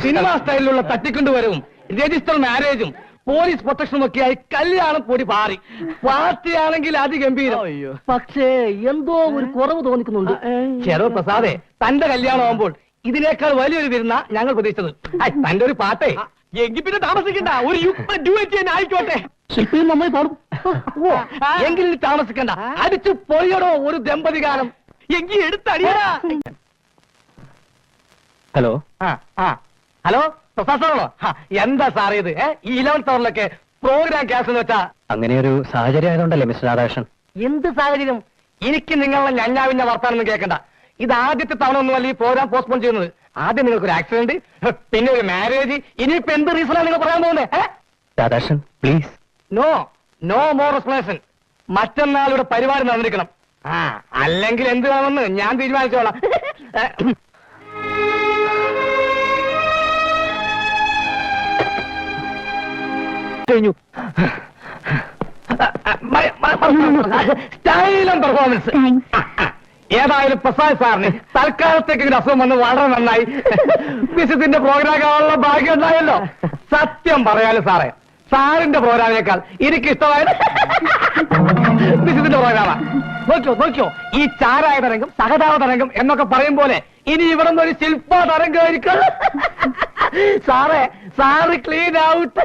Cinema സ്റ്റൈലിലുള്ള തട്ടിക്കൊണ്ടുവരവും register മാരേജും police പ്രൊട്ടക്ഷനും ഒക്കെയായി കല്യാണം പൊടി പാറി. പാർട്ടിയാണെങ്കിൽ അതിഗംഭീരം. പക്ഷേ എന്തോ ഒരു കുറവ് തോന്നിക്കുന്നുണ്ട്. ചെറു പ്രസാദേ, തന്റെ കല്യാണം ആവുമ്പോൾ ഇതിനേക്കാൾ വലിയൊരു വിരുന്ന ഞങ്ങൾ പ്രതീക്ഷിച്ചത്. തന്റെ ഒരു പാട്ടേ എങ്കിൽ പിന്നെ താമസിക്കണ്ട, ഒരു യുദ്ധം ആയിക്കോട്ടെ. ശില്പിയും നന്നായി പാടും. എങ്കിൽ താമസിക്കണ്ട, അടിച്ചു പൊളിയടോ ഒരു ദമ്പതി ഗാനം. എങ്കിൽ എടുത്തടിയടാ. ഹലോ. ഹലോ, പ്രസാദ് സാറാണോ? എന്താ സാർ ഇത്? ഈ 11th അവറിലൊക്കെ പ്രോഗ്രാം ക്യാൻസൽ എന്ന് വെച്ചാ അങ്ങനെ ഒരു സാഹചര്യം ആയതുകൊണ്ടല്ലേ മിസ്റ്റർ രാധാകൃഷ്ണൻ? എന്ത് സാഹചര്യം? എനിക്ക് നിങ്ങളുടെ ഞഞ്ഞാവിന്റെ വർത്താനൊന്നും കേൾക്കണ്ട. ഇത് ആദ്യത്തെ തവണ ഒന്നുമല്ല ഈ പ്രോഗ്രാം പോസ്റ്റ്പോൺ ചെയ്യുന്നത്. ആദ്യം നിങ്ങൾക്കൊരു ആക്സിഡന്റ്, പിന്നെ ഒരു മാരേജ്. ഇനിയിപ്പോ എന്ത് റീസണാണ് നിങ്ങൾ പറയാൻ പോകുന്നത്? Radhakrishnan please. No no more explanation. മറ്റന്നാളുടെ പരിപാടി നടന്നിരിക്കണം. അല്ലെങ്കിൽ എന്ത് വേണമെന്ന് ഞാൻ തീരുമാനിച്ചോളാം. കഴിഞ്ഞു. സ്റ്റൈലും പെർഫോമൻസ്. ഏതായാലും പ്രസാദ് സാറിന് തൽക്കാലത്തേക്ക് ഒരു അസുഖം വന്ന് വളരെ നന്നായി. വിശുദ്ധിന്റെ പ്രോഗ്രാം കാണാനുള്ള ഭാഗ്യം ഉണ്ടായല്ലോ. സത്യം പറയാലോ സാറേ, സാറിന്റെ പ്രോഗ്രാമിനേക്കാൾ എനിക്ക് ഇഷ്ടമായത് വിശുദ്ധിന്റെ പ്രോഗ്രാമാ. നോക്കിയോ നോക്കിയോ, ഈ ചാരായ തരംഗം, സഹതാപ തരംഗം എന്നൊക്കെ പറയും പോലെ ഇനി ഇവിടെ നിന്ന് ഒരു ശില്പ തരംഗമായിരിക്കും. സാറേ, സാറ് ക്ലീൻ ഔട്ട്.